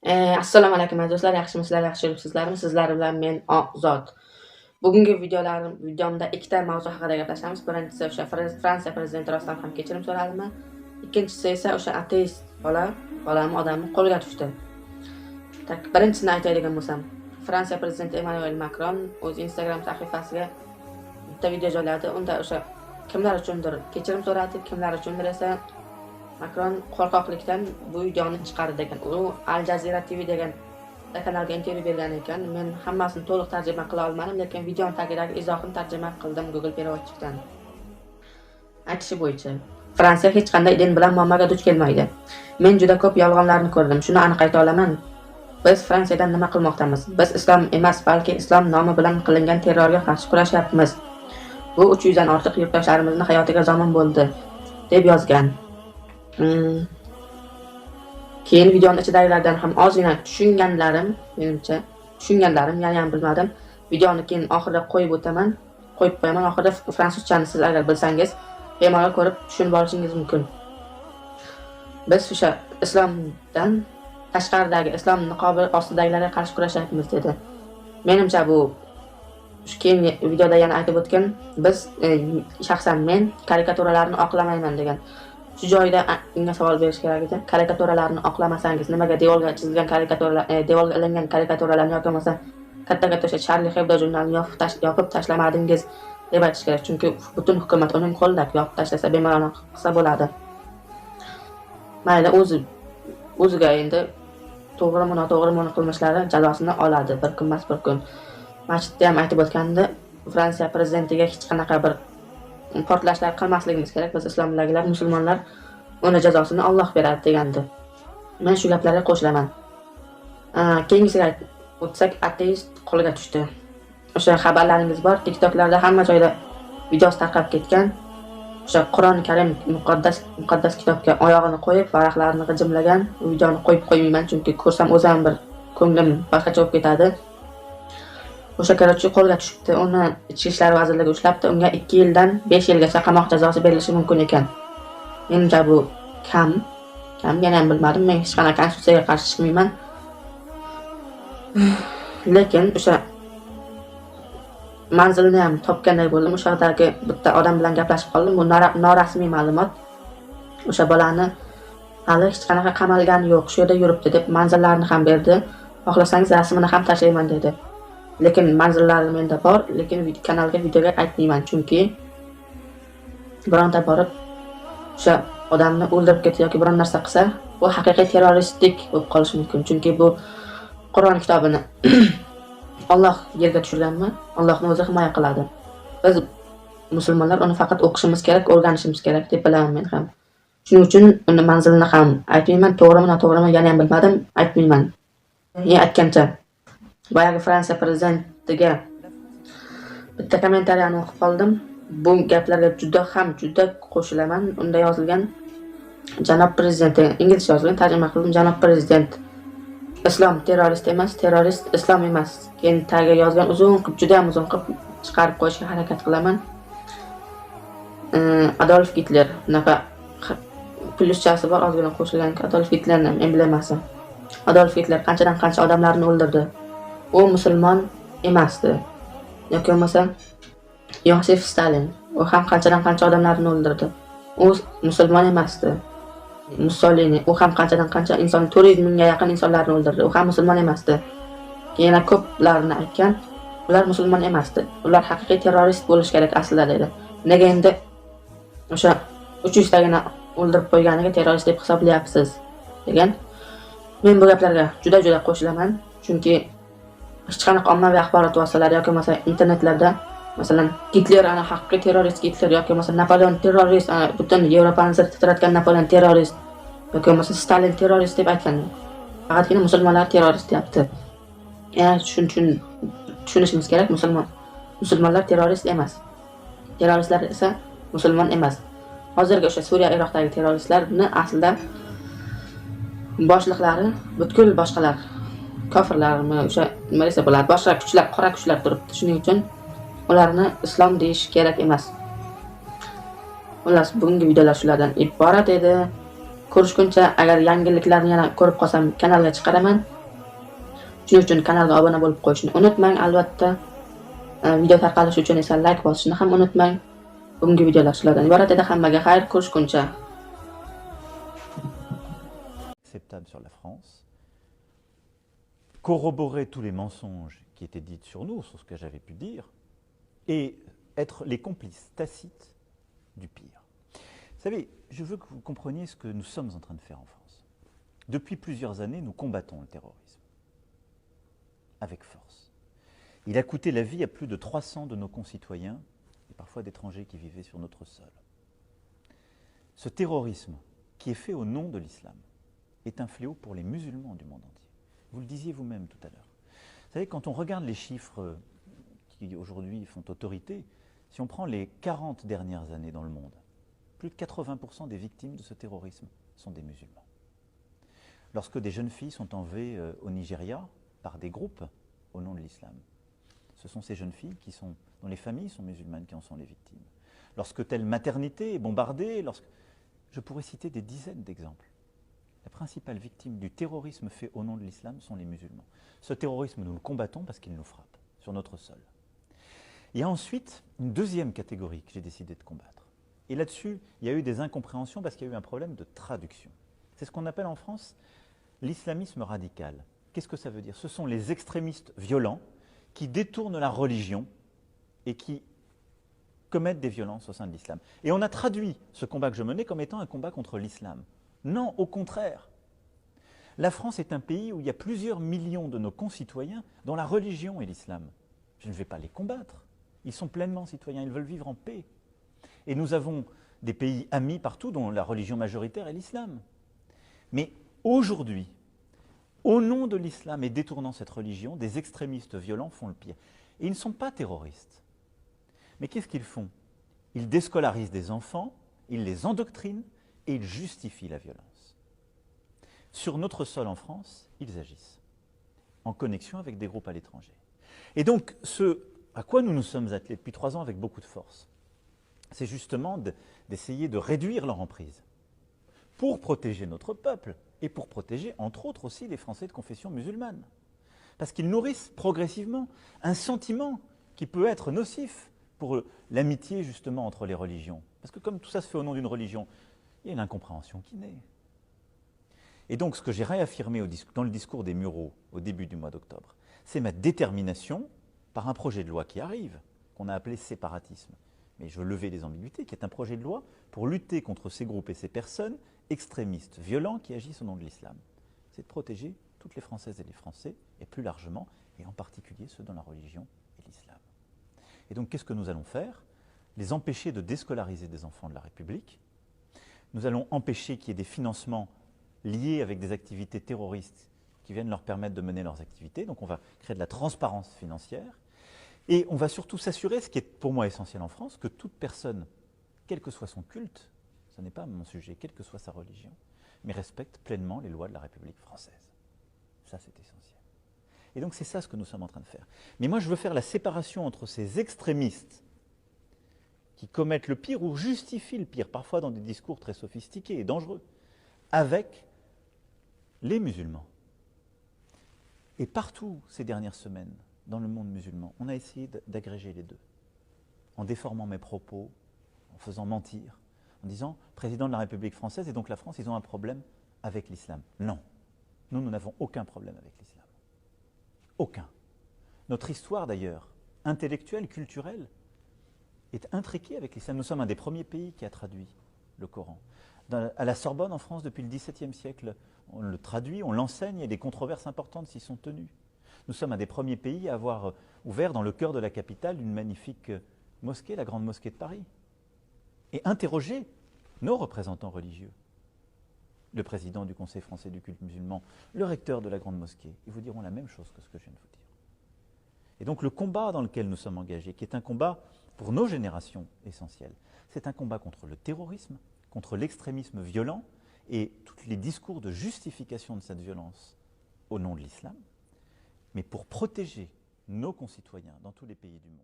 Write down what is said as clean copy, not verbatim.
Assalomu alaykum aziz do'stlar, yaxshimisizlar, yaxshi yuribsizlarmi? Sizlar bilan men Ozod. Bugungi videomda ikkita mavzu haqida gaplashamiz. Birinchisi o'sha Fransiya prezidenti rostdan ham kechirim so'radimi? Ikkinchisi esa o'sha ateist odamni qo'lga tushdi. Birinchisini aytadigan bo'lsam, Fransiya prezidenti Emmanuel Macron o'z Instagram sahifasiga bitta video joyladi. Unda o'sha kimlar uchundir kechirim so'radi, kimlar uchundir esa Macron qo'rqoqlikdan bu videoni chiqardi ekan. U Al Jazeera TV degan kanalga intervyu bergan ekan. Men hammasini to'liq tarjima qila olmadim, lekin videoning tagidagi izohini tarjima qildim Google переводчикdan. Aytishi bo'yicha, Fransiya hech qanday din bilan muammoga duch kelmaydi. Men juda ko'p yolg'onlarni ko'rdim. Shuni aniq ayta olaman. Biz Fransiyadan nima qilmoqdamiz? Biz islom emas, balki islom nomi bilan qilingan terrorga qarshi kurashyapmiz. Bu 300 dan ortiq yurtdoshlarimizni hayotiga zomin bo'ldi, deb yozgan. Keyin videoning ichidagilardan ham ozgina tushunganlarim, yana ham bilmadim. Videoni keyin oxirida qo'yib qo'yaman. Oxirida fransuzchani siz agar bilsangiz, bemalol ko'rib tushunib olishingiz mumkin. Biz o'sha islomdan tashqaridagi islom niqobi ostidagilarga qarshi kurashyapmiz dedi. Menimcha bu keyin videoda yana aytib o'tgan, biz shaxsan men karikaturalarni oqlamayman degan. Shu joyda unga savol berish kerak edi. Karikaturalarni oqlamasangiz, nimaga devorga chizilgan karikaturalar, devorga ilingan karikaturalarni yoki bo'lmasa katta o'sha Charlie Hebdo jurnalini yopib tashlamadingiz deb aytish kerak. Chunki butun hukumat uning qo'lida, yopib tashlasa bemalol qilsa bo'ladi. Mayli, o'ziga endi to'g'rimi noto'g'rimi qilmishlari jazosini oladi bir kun emas bir kun. Masjidda ham aytib o'tganda, Fransiya prezidentiga hech qanaqa bir portlashlar qilmasligimiz kerak. Biz islomdagilar, musulmonlar uni jazosini Alloh beradi degandi. Men shu gaplarga qo'shilaman. Keyingisiga o'tsak, ateist qo'lga tushdi. O'sha xabarlaringiz bor, TikToklarda hamma joyda videosi tarqab ketgan. O'sha Qur'oni Karim muqaddas kitobga oyog'ini qo'yib, varaqlarini g'ijimlagan. Bu videoni qo'yib qo'ymayman, chunki ko'rsam o'zim bir ko'nglim boshqacha bo'lib ketadi. O'sha karochi qo'lga tushibdi. Uni Ichki ishlar vazirligi ushlabdi. Unga 2 yildan 5 yilgacha qamoq jazosi berilishi mumkin ekan. Menimcha bu kam, yana ham bilmadim. Men hech qanaqa konstitutsiyaga qarshi chiqmayman. Lekin o'sha manzilni ham topganday bo'ldim. O'sha yerdagi bitta odam bilan gaplashib qoldim. Bu norasmiy ma'lumot. O'sha bolani hali hech qanaqa qamalgani yo'q, shu yerda yuribdi deb manzillarini ham berdi. Xohlasangiz rasmini ham tashlayman dedi. Lekin manzillari menda bor, lekin kanalga videoga aytmayman, chunki bironta borib o'sha odamni o'ldirib ketdi yoki biron narsa qilsa, bu haqiqiy terroristlik bo'lib qolishi mumkin. Chunki bu Qur'on kitobini Alloh yerga tushirganmi? Allohning o'zi himoya qiladi. Biz musulmonlar uni faqat o'qishimiz kerak, o'rganishimiz kerak deb bilaman men ham. Shuning uchun uni manzilini ham aytmayman, to'g'rimi noto'g'rimi yana ham bilmadim, aytmayman. Aytgancha boyagi Fransiya prezidentiga bitta kommentariyani o'qib qoldim. Bu gaplarga juda qo'shilaman. Unda yozilgan janob prezident, inglizcha yozilgan, tarjima qildim. Janob prezident, islom terrorist emas, terrorist islom emas. Keyin tagiga yozgan juda ham uzun qilib chiqarib qo'yishga harakat qilaman. Adolf Hitler, bunaqa plyuschasi bor, ozgina qo'shilgan Adolf Hitlerning emblemasi. Adolf Hitler qanchadan qancha odamlarni o'ldirdi. U musulmon emasdi. Yoki bo'lmasa Yosif Stalin, u ham qanchadan qancha odamlarni o'ldirdi. U musulmon emasdi. Mussolini, u ham qanchadan qancha 400 mingga yaqin insonlarni o'ldirdi. U ham musulmon emasdi. Yana ko'plarni aytgan, ular musulmon emasdi. Ular haqiqiy terrorist bo'lish kerak aslida dedi. Nega endi o'sha 300 tagina o'ldirib qo'yganiga terrorist deb hisoblayapsiz degan. Men bu gaplarga juda qo'shilaman, chunki hech qanaqa ommaviy axborot vositalari yoki bo'lmasa internetlarda masalan Hitler ana haqiqiy terrorist Hitler yoki bo'lmasa Napoleon terrorist, butun Yevropani titratgan Napoleon terrorist yoki bo'lmasa Stalin terrorist deb aytgan. Faqatgina musulmonlar terrorist deyapti. Tushunishimiz kerak, musulmonlar terrorist emas. Terroristlar esa musulmon emas. Hozirgi o'sha Suriya, Iroqdagi terroristlarni aslida boshliqlari butkul boshqalar, kofirlarmi, o'sha nima desa bo'ladi, boshqa kuchlar, qora kuchlar turibdi. Shuning uchun ularni islom deyish kerak emas. Xullas, bugungi videolar shulardan iborat edi. Ko'rishguncha, agar yangiliklarni yana ko'rib qolsam, kanalga chiqaraman. Shuning uchun kanalga obuna bo'lib qo'yishni unutmang, albatta. Video tarqalishi uchun esa like bosishni ham unutmang. Bugungi videolar shulardan iborat edi. Hammaga xayr, ko'rishguncha. Acceptable sur la France, corroborer tous les mensonges qui étaient dits sur nous, sur ce que j'avais pu dire, et être les complices tacites du pire. Vous savez, je veux que vous compreniez ce que nous sommes en train de faire en France. Depuis plusieurs années, nous combattons le terrorisme, avec force. Il a coûté la vie à plus de 300 de nos concitoyens, et parfois d'étrangers qui vivaient sur notre sol. Ce terrorisme, qui est fait au nom de l'islam, est un fléau pour les musulmans du monde entier. Vous le disiez vous-même tout à l'heure. Vous savez, quand on regarde les chiffres qui aujourd'hui font autorité, si on prend les 40 dernières années dans le monde, plus de 80% des victimes de ce terrorisme sont des musulmans. Lorsque des jeunes filles sont enlevées au Nigeria par des groupes au nom de l'islam, ce sont ces jeunes filles dont les familles sont musulmanes qui en sont les victimes. Lorsque telle maternité est bombardée, je pourrais citer des dizaines d'exemples. La principale victime du terrorisme fait au nom de l'islam sont les musulmans. Ce terrorisme, nous le combattons parce qu'il nous frappe sur notre sol. Il y a ensuite une deuxième catégorie que j'ai décidé de combattre. Et là-dessus, il y a eu des incompréhensions parce qu'il y a eu un problème de traduction. C'est ce qu'on appelle en France l'islamisme radical. Qu'est-ce que ça veut dire? Ce sont les extrémistes violents qui détournent la religion et qui commettent des violences au sein de l'islam. Et on a traduit ce combat que je menais comme étant un combat contre l'islam. Non, au contraire. La France est un pays où il y a plusieurs millions de nos concitoyens dont la religion est l'islam. Je ne vais pas les combattre. Ils sont pleinement citoyens, ils veulent vivre en paix. Et nous avons des pays amis partout dont la religion majoritaire est l'islam. Mais aujourd'hui, au nom de l'islam et détournant cette religion, des extrémistes violents font le pire. Et ils ne sont pas terroristes. Mais qu'est-ce qu'ils font? Ils déscolarisent des enfants, ils les endoctrinent, et ils justifient la violence. Sur notre sol en France, ils agissent, en connexion avec des groupes à l'étranger. Et donc, ce à quoi nous nous sommes attelés depuis 3 ans avec beaucoup de force, c'est justement d'essayer de réduire leur emprise, pour protéger notre peuple, et pour protéger, entre autres aussi, les Français de confession musulmane. Parce qu'ils nourrissent progressivement un sentiment qui peut être nocif pour l'amitié, justement, entre les religions. Parce que comme tout ça se fait au nom d'une religion, il y a une incompréhension qui naît. Et donc, ce que j'ai réaffirmé dans le discours des Mureaux au début du mois d'octobre, c'est ma détermination, par un projet de loi qui arrive, qu'on a appelé séparatisme, mais je veux lever les ambiguïtés, qui est un projet de loi pour lutter contre ces groupes et ces personnes extrémistes, violents, qui agissent au nom de l'islam. C'est de protéger toutes les Françaises et les Français, et plus largement, et en particulier ceux dont la religion est l'islam. Et donc, qu'est-ce que nous allons faire? Les empêcher de déscolariser des enfants de la République. Nous allons empêcher qu'il y ait des financements liés avec des activités terroristes qui viennent leur permettre de mener leurs activités. Donc on va créer de la transparence financière. Et on va surtout s'assurer, ce qui est pour moi essentiel en France, que toute personne, quel que soit son culte, ce n'est pas mon sujet, quelle que soit sa religion, mais respecte pleinement les lois de la République française. Ça, c'est essentiel. Et donc c'est ça ce que nous sommes en train de faire. Mais moi, je veux faire la séparation entre ces extrémistes qui commettent le pire ou justifient le pire, parfois dans des discours très sophistiqués et dangereux, avec les musulmans. Et partout ces dernières semaines, dans le monde musulman, on a essayé d'agréger les deux, en déformant mes propos, en faisant mentir, en disant « président de la République française et donc la France, ils ont un problème avec l'islam ». Non, nous n'avons aucun problème avec l'islam. Aucun. Notre histoire d'ailleurs, intellectuelle, culturelle, est intriquée avec l'islam. Nous sommes un des premiers pays qui a traduit le Coran. À la Sorbonne, en France, depuis le XVIIe siècle, on le traduit, on l'enseigne et des controverses importantes s'y sont tenues. Nous sommes un des premiers pays à avoir ouvert dans le cœur de la capitale une magnifique mosquée, la Grande Mosquée de Paris, et interrogé nos représentants religieux. Le président du Conseil français du culte musulman, le recteur de la Grande Mosquée, ils vous diront la même chose que ce que je viens de vous dire. Et donc le combat dans lequel nous sommes engagés, qui est un combat pour nos générations essentielles, c'est un combat contre le terrorisme, contre l'extrémisme violent et tous les discours de justification de cette violence au nom de l'islam, mais pour protéger nos concitoyens dans tous les pays du monde.